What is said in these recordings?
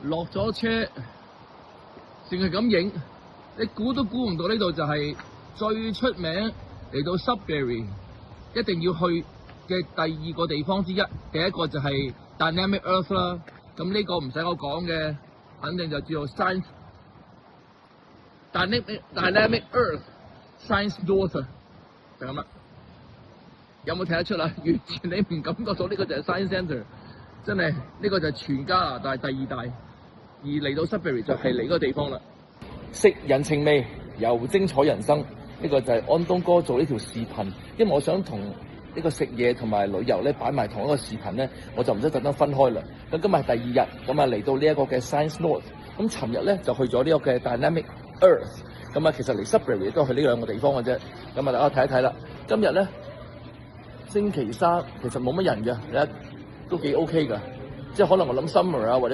落咗車，淨係咁影，你估都估唔到呢度就係最出名嚟到 Sudbury 一定要去嘅第二個地方之一。第一個就係 Dynamic Earth 啦，咁呢個唔使我講嘅，肯定就叫做 Dynamic Earth Science North 就咁啦。有冇睇得出啊？完全你唔感覺到呢個就係 Science Centre， 真係呢個就係全加拿大第二大，而嚟到 Sudbury 就係嚟嗰個地方啦。食人情味，又精彩人生，呢個就係安東哥做呢條視頻，因為我想同呢個食嘢同埋旅遊咧擺埋同一個視頻咧，我就唔使特登分開啦。咁今日係第二日，咁啊嚟到呢一個嘅 Science North， 咁尋日咧就去咗呢個嘅 Dynamic Earth， 咁啊其實嚟 Sudbury 都係去呢兩個地方嘅啫。咁啊大家睇一睇啦，今日咧星期三其實冇乜人嘅，你睇都幾 OK 㗎，即係可能我諗 summer 啊或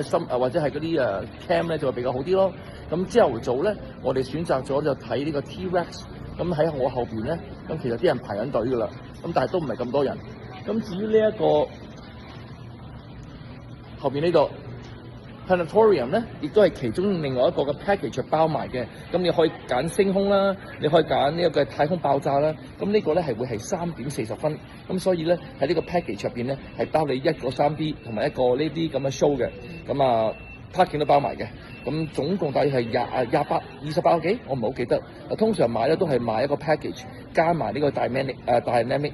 者係嗰啲camp 咧就會比較好啲咯。咁朝頭早咧，我哋選擇咗就睇呢個 T-Rex， 咁喺我後邊咧，咁其實啲人排緊隊㗎啦，咁但係都唔係咁多人。咁至於呢一個後邊呢度 Planetarium 咧，亦都係其中另外一個嘅 package 包埋嘅。咁你可以揀星空啦，你可以揀呢個嘅太空爆炸啦。咁呢個咧係會係3.40分。咁所以咧喺呢個 package 入邊咧係包你一個 3D 同埋一個呢啲咁嘅 show 嘅。咁啊 parking 都包埋嘅。咁總共大約係28個幾，我唔係好記得。通常買咧都係買一個 package 加埋呢個 Dynamic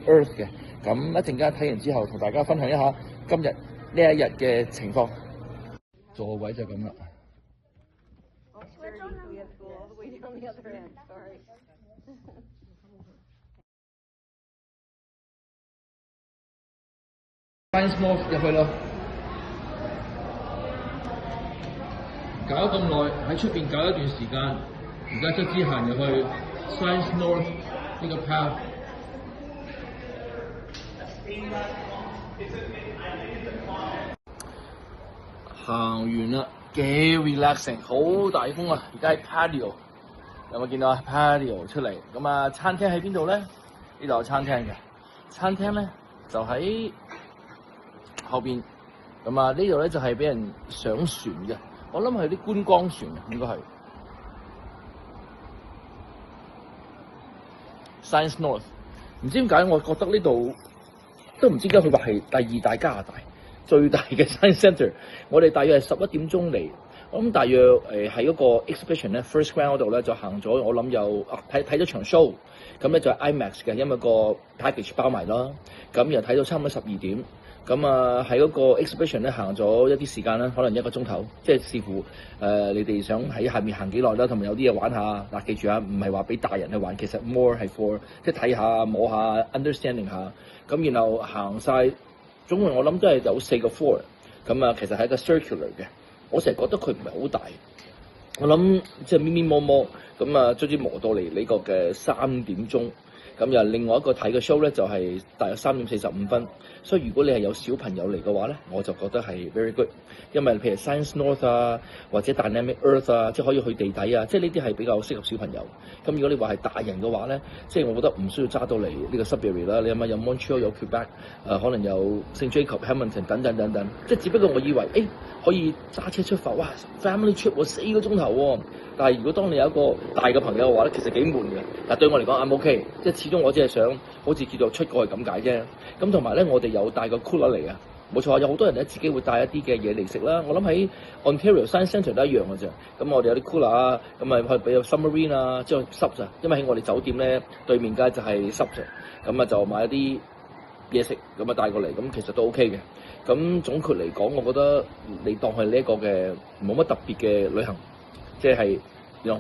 Earth 嘅。咁一陣間睇完之後，同大家分享一下今日呢一日嘅情況。座位就咁啦。Science North 入去咯。搞咁耐喺出邊搞一段時間，而家卒之行入去 Science North 呢個 path。行完啦，幾 relaxing， 好大風啊！而家喺 patio， 有冇見到啊 ？patio 出嚟，咁啊餐廳喺邊度咧？呢度有餐廳嘅，餐廳咧就喺後邊，咁啊呢度咧就係俾人上船嘅。我諗係啲觀光船啊，應該係 Science North。唔知點解，我覺得呢度都唔知點解佢話係第二大加拿大最大嘅 Science Centre。我哋大約係11點鐘嚟，我諗大約喺嗰個 exhibition 咧 First Ground 嗰度咧就行咗，我諗有睇咗場 show， 咁咧就係 IMAX 嘅，因為個 package 包埋啦。咁又睇到差唔多12點。咁啊喺嗰個 exhibition 咧行咗一啲時間啦，可能1個鐘頭，即係視乎你哋想喺下面行幾耐啦，同埋有啲嘢玩下。嗱，記住啊，唔係話俾大人去玩，其實 more 係 for 即係睇下摸下 understanding 下。咁然後行晒，總共我諗都係有4個 floor。咁啊，其實係一個 circular 嘅。我成日覺得佢唔係好大，我諗即係咪咪摸摸咁啊，終於磨到嚟呢個嘅3點鐘。咁又另外一個睇嘅 show 咧，就係大約3點45分。所以如果你係有小朋友嚟嘅話咧，我就覺得係 very good，因為譬如 Science North 啊，或者 Dynamic Earth 啊，即係可以去地底啊，即係呢啲係比較適合小朋友。咁如果你話係大人嘅話咧，即係我覺得唔需要揸到嚟呢個 Sudbury 啦。你諗下有 Montreal 有 Quebec， 可能有 St. Jacob、Hamilton 等等，即係只不過我以為可以揸車出發，哇 family trip 喎4個鐘頭喎。但係如果當你有一個大嘅朋友嘅話咧，其實幾悶嘅。但對我嚟講I'm OK，即係始終我只係想好似叫做出過去咁解啫。咁同埋咧，我哋有帶個 cooler 嚟啊，冇錯，有好多人咧自己會帶一啲嘅嘢嚟食啦。我諗喺 Ontario Science Centre 都一樣嘅啫。咁我哋有啲 cooler 啊，咁啊去俾個 submarine 啊，即係濕咋。因為喺我哋酒店咧對面街就係濕咋，咁啊就買一啲嘢食，咁啊帶過嚟，咁其實都 OK 嘅。咁總括嚟講，我覺得你當係呢一個嘅冇乜特別嘅旅行，即係用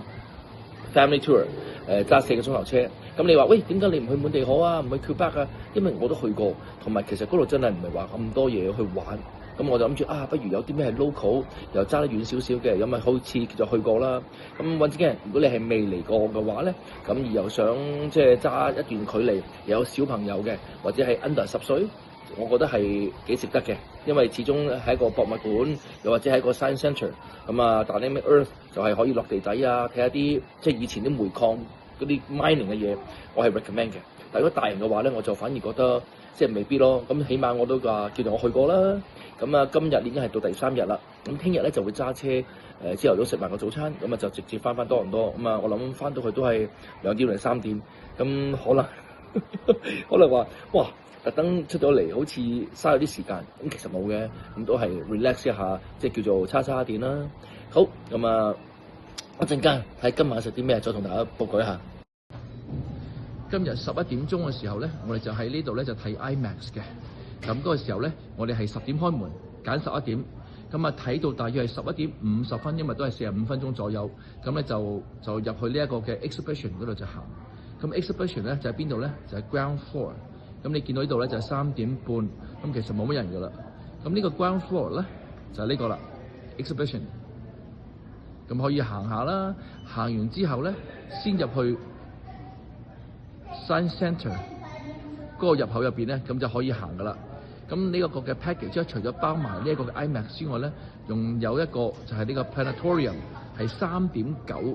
family tour， 揸4個鐘頭車。咁你話喂，點解你唔去滿地可啊，唔去 Quebec 啊？因為我都去過，同埋其實嗰度真係唔係話咁多嘢去玩。咁我就諗住不如有啲咩係 local， 又揸得遠少少嘅，咁咪好似就去過啦。咁揾自己人，如果你係未嚟過嘅話咧，咁而又想即係揸一段距離，又有小朋友嘅，或者係 under 10歲，我覺得係幾值得嘅，因為始終係一個博物館，又或者係一個 science centre。咁啊，Dynamic Earth 就係可以落地底啊，睇下啲即係以前啲煤礦嗰啲 mining 嘅嘢，我係 recommend 嘅。但如果大人嘅話咧，我就反而覺得即係未必咯。咁起碼我都話叫做我去過啦。咁啊，今日已經係到第3日啦。咁聽日咧就會揸車朝頭早食埋個早餐，咁啊就直接翻多倫多。咁啊，我諗翻到去都係2點定3點。咁可能可能話哇，特登出咗嚟好似嘥咗啲時間。咁其實冇嘅，咁都係 relax 一下，即係叫做叉電啦。好，咁啊，一陣間睇今晚食啲咩，再同大家報告一下。今日11點鐘嘅時候咧，我哋就喺呢度咧就睇 IMAX 嘅。咁嗰個時候咧，我哋係10點開門，揀11點。咁啊睇到大約係11點50分，因為都係45分鐘左右。咁咧就入去呢一個嘅 exhibition 嗰度就行。咁 exhibition 咧就喺邊度咧？就係 ground floor。咁你見到呢度咧就係3點半。咁其實冇乜人㗎啦。咁呢個 ground floor 咧就係呢個啦 exhibition。咁可以行下啦，行完之後咧先入去 Science Centre 嗰個入口入邊咧，咁就可以行噶啦。咁呢一個嘅 package 即係除咗包埋呢一個嘅 IMAX 之外咧，仲有一個就係呢個 Planetarium 係3.9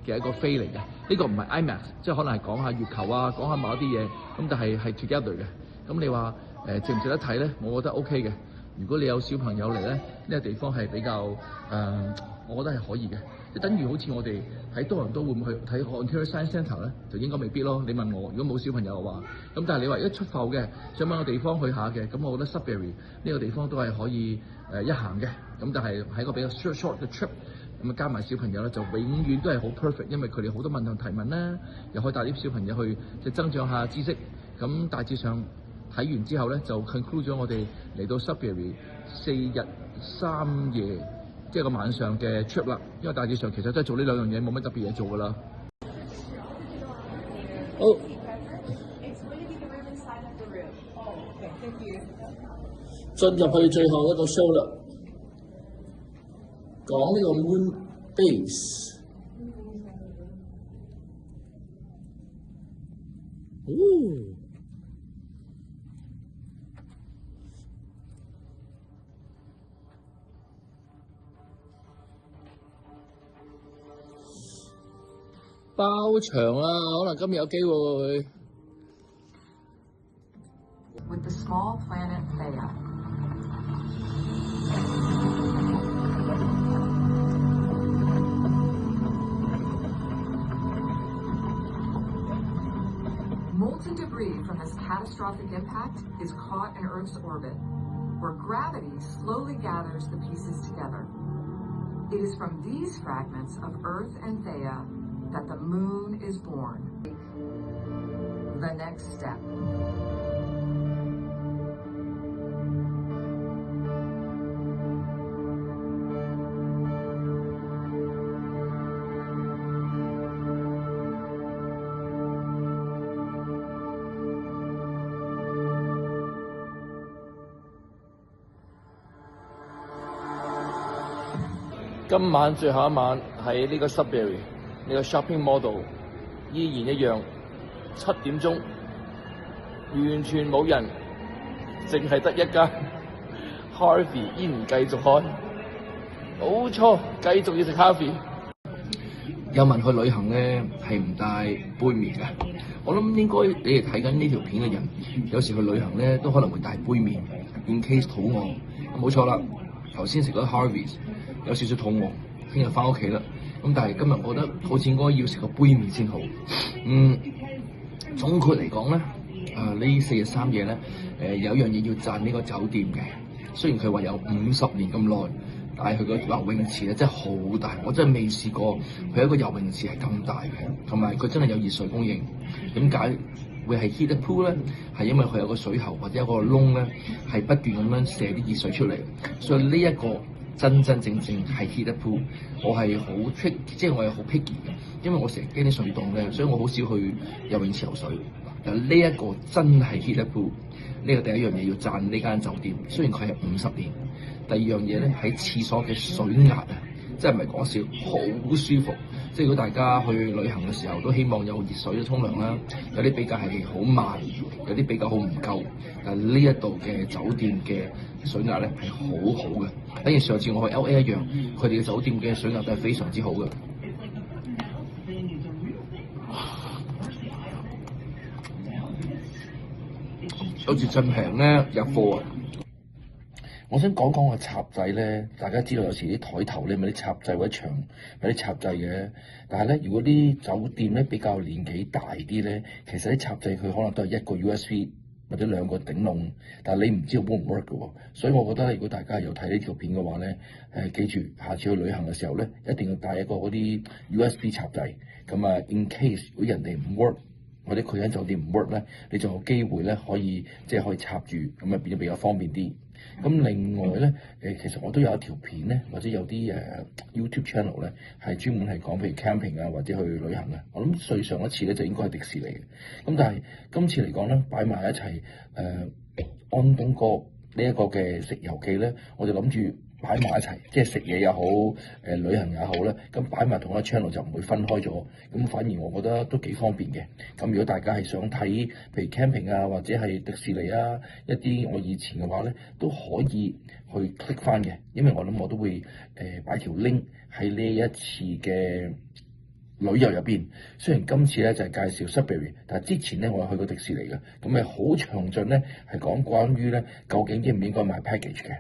嘅一個飛嚟嘅。呢個唔係 IMAX，即係可能係講下月球啊，講下某一啲嘢。咁但係 together 嘅。咁你話值唔值得睇咧？我覺得 OK 嘅。如果你有小朋友嚟咧，呢個地方係比較我覺得係可以嘅。即等於好似我哋喺多倫多會唔會去睇 Ontario Science Centre 咧？就應該未必咯。你問我，如果冇小朋友嘅話，咁但係你話一出埠嘅，想揾個地方去下嘅，咁我覺得 Sudbury 呢個地方都係可以一行嘅。咁但係喺個比較 short 嘅 trip， 咁加埋小朋友咧，就永遠都係好 perfect， 因為佢哋好多問題提問啦，又可以帶啲小朋友去即係增長下知識。咁大致上睇完之後咧，就 conclude 咗我哋嚟到 Sudbury 4日3夜。即係個晚上嘅 trip 啦，因為大致上其實都係做呢2樣嘢，冇乜特別嘢做㗎啦。好，進入去最後一個 show 啦，講呢個 Moon Base。包場啦，可能今日有機會。With the small planet Theia. Molten debris from this catastrophic impact is caught in Earth's orbit, where gravity slowly gathers the pieces together. It is from these fragments of Earth and Theia that the moon is born. The next step.今晚最後一晚喺呢個 Sudbury 呢個 shopping mall 度，依然一樣7點鐘，完全冇人，淨係得一間 Harvey 依然繼續開，冇錯，繼續要食 Harvey。有問去旅行咧係唔帶杯麵㗎？我諗應該你哋睇緊呢條片嘅人，有時去旅行咧都可能會帶杯麵 ，in case 肚餓。冇錯啦，頭先食咗 Harvey。有少少肚餓，聽日翻屋企啦。咁但係今日我覺得好似應該要食個杯麵先好。總括嚟講咧，呢4日3夜咧，有一樣嘢要讚呢個酒店嘅。雖然佢話有50年咁耐，但係佢個游泳池咧真係好大，我真係未試過佢一個游泳池係咁大嘅，同埋佢真係有熱水供應。點解會係 heated pool 咧？係因為佢有個水喉或者有個窿咧，係不斷咁樣射啲熱水出嚟，所以呢一個真正係 heated pool。我係好 trick， 即係我係好 picky 嘅，因為我成日驚啲水凍咧，所以我好少去游泳池游水。但呢一個真係 heated pool， 呢個第一樣嘢要讚呢間酒店。雖然佢係50年，第二樣嘢咧喺廁所嘅水壓啊，真係唔係講笑，好舒服。即係如果大家去旅行嘅時候都希望有熱水沖涼啦，有啲比較係好慢，有啲比較好唔夠。但係呢一度嘅酒店嘅水壓咧係好好嘅，等於上次我去 LA 一樣，佢哋嘅酒店嘅水壓都係非常之好嘅。好似真平咧入貨啊！我想講講個插掣咧，大家知道有時啲台頭咧咪啲插掣或者牆有啲插掣嘅，但係咧如果啲酒店咧比較年紀大啲咧，其實啲插掣佢可能都係一個 USB 或者兩個頂籠，但係你唔知道 work 唔 work 嘅喎，所以我覺得如果大家有睇呢條片嘅話咧，記住下次去旅行嘅時候咧，一定要帶一個嗰啲 USB 插掣，咁啊 in case 如果人哋唔 work，或者佢喺酒店唔 work 咧，你就有機會咧可以可以插住，咁啊變咗比較方便啲。咁另外咧，其實我都有一條片咧，或者有啲YouTube channel 咧，係專門係講譬如 camping 啊，或者去旅行啊。我諗最上一次咧就應該係迪士尼嘅。咁但係今次嚟講咧，擺埋一齊安東哥呢一個嘅食遊記咧，我就諗住擺埋一齊，即係食嘢又好，旅行也好咧，咁擺埋同一個 channel 就唔會分開咗，咁反而我覺得都幾方便嘅。咁如果大家係想睇，譬如 camping 啊，或者係迪士尼啊，一啲我以前嘅話咧，都可以去 click 翻嘅，因為我諗我都會擺條 link 喺呢一次嘅旅遊入邊。雖然今次咧就係介紹 Sudbury， 但係之前咧我有去過迪士尼嘅，咁咪好詳盡咧係講關於咧究竟應唔應該買 package 嘅。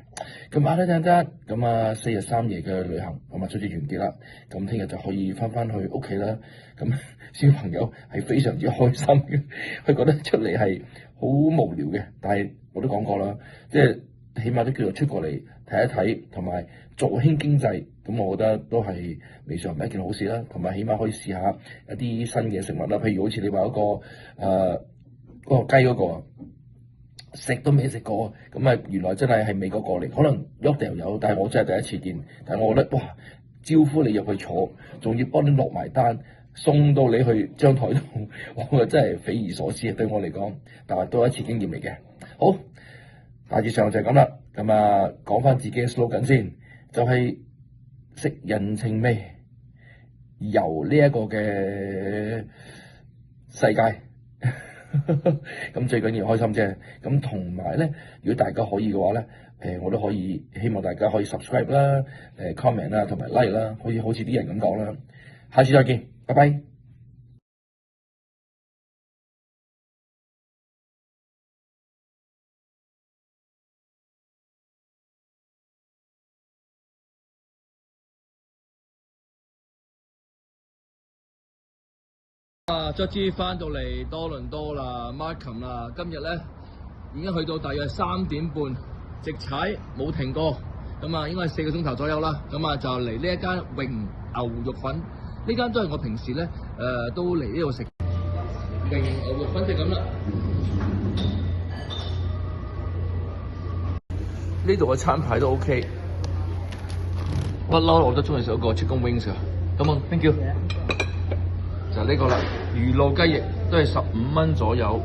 咁啱得得，咁啊4日3夜嘅旅行咁啊終於完結啦，咁聽日就可以翻去屋企啦。咁小朋友係非常之開心嘅，佢覺得出嚟係好無聊嘅，但係我都講過啦，即係起碼都叫做出過嚟睇一睇，同埋助興經濟，咁我覺得都係未嘗唔係一件好事啦。同埋起碼可以試下一啲新嘅食物啦，譬如好似你話嗰個雞嗰個，食都未食過，咁啊原來真係美國過嚟，可能喐掉有，但係我真係第一次見。但係我覺得哇，招呼你入去坐，仲要幫你落埋單，送到你去張台度，我覺得真係匪夷所思啊！對我嚟講，但係都係一次經驗嚟嘅。好，大致上就係咁啦。咁啊，講翻自己嘅 slogan 先，就係食人情味，遊呢一個嘅世界。咁最緊要開心啫。咁同埋咧，如果大家可以嘅話咧，我都可以希望大家可以 subscribe 啦、comment 啦，同埋 like 啦，好似啲人咁講啦。下次再見，拜拜。卒之翻到嚟多倫多啦 Markham 啦，今日咧已經去到大約3點半，直踩冇停過，咁啊應該係4個鐘頭左右啦。咁啊就嚟呢一間榮牛肉粉，呢間都係我平時咧都嚟呢度食榮牛肉粉就咁啦。呢度嘅餐牌都 OK， 不嬲我都中意食一個 chicken wings 啊。咁啊 ，thank you。就呢個啦，魚露雞翼都係15蚊左右，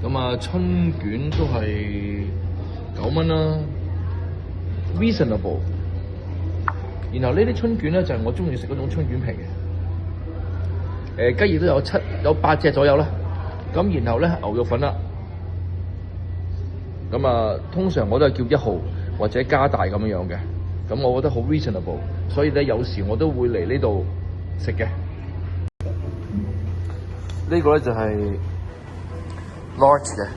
咁啊春卷都係9蚊啦 ，reasonable。然後呢啲春卷咧就係我中意食嗰種春卷皮嘅，雞翼都有8隻左右啦。咁然後咧牛肉粉啦，咁啊通常我都係叫1號或者加大咁樣嘅，咁我覺得好 reasonable， 所以咧有時我都會嚟呢度食嘅。呢個咧就係 large 嘅，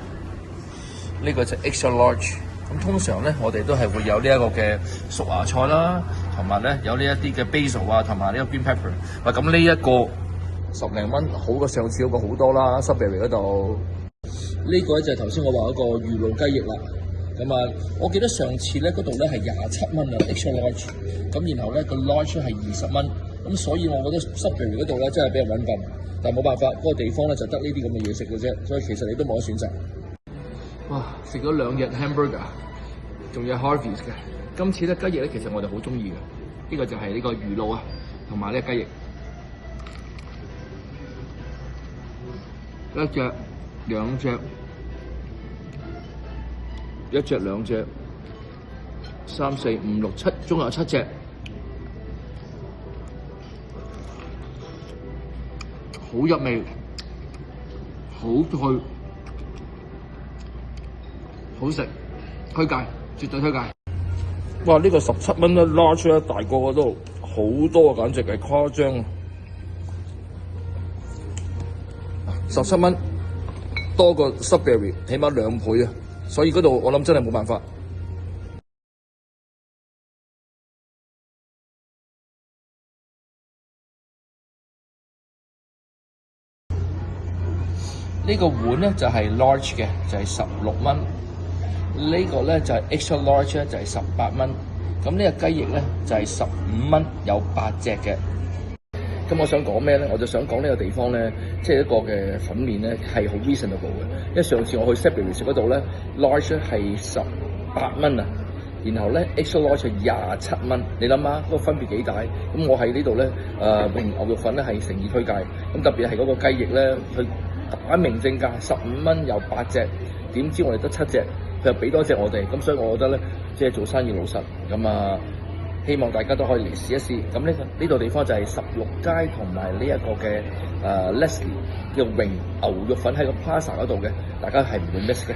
呢個就 extra large。咁通常咧，我哋都係會有呢一個嘅熟芽菜啦，同埋咧有呢一啲嘅 basil 啊，同埋呢個 green pepper。喂，咁呢一個10零蚊，好過上次嗰個好多啦 Sudbury 嗰度。呢個咧就係頭先我話嗰個魚露雞翼啦。咁啊，我記得上次咧嗰度咧係27蚊啊 extra large。咁然後咧個 large 係20蚊。咁所以我覺得 Sudbury 嗰度咧真係比較穩陣。但係冇辦法，嗰個地方咧就得呢啲咁嘅嘢食嘅啫，所以其實你都冇得選擇。哇！食咗2日 hamburger， 仲有 Harvey's 嘅。今次咧雞翼咧，其實我哋好中意嘅。呢個就係呢個魚露啊，同埋呢個雞翼。1隻、2隻、1隻、2隻、3、4、5、6、7，總有7隻。好入味，好脆，好食，推介，絕對推介。哇！呢個17蚊咧，large咧大個嗰度好多啊，簡直係誇張啊！17蚊多過 Sudbury，起碼2倍啊！所以嗰度我諗真係冇辦法。呢個碗咧就係 large 嘅，就係16蚊。呢個咧就係 extra large 咧，就係18蚊。咁呢個雞翼咧就係15蚊，有8隻嘅。咁我想講咩咧？我就想講呢個地方咧，即係一個嘅粉麵咧係好 reasonable 嘅。因為上次我去 Sainsbury 食嗰度咧 ，large 咧係18蚊啊，然後咧 extra large 係27蚊。你諗下嗰個分別幾大？咁我喺呢度咧，榮牛肉粉咧係誠意推介。咁特別係嗰個雞翼咧，佢打明正價15蚊有8隻，點知我哋得7隻，佢又俾多隻我哋。咁所以我覺得咧，即係做生意老實。咁希望大家都可以嚟試一試。咁呢度地方就係16街同埋呢一個嘅Leslie嘅榮牛肉粉喺個 Plaza 嗰度嘅，大家係唔會 miss 嘅。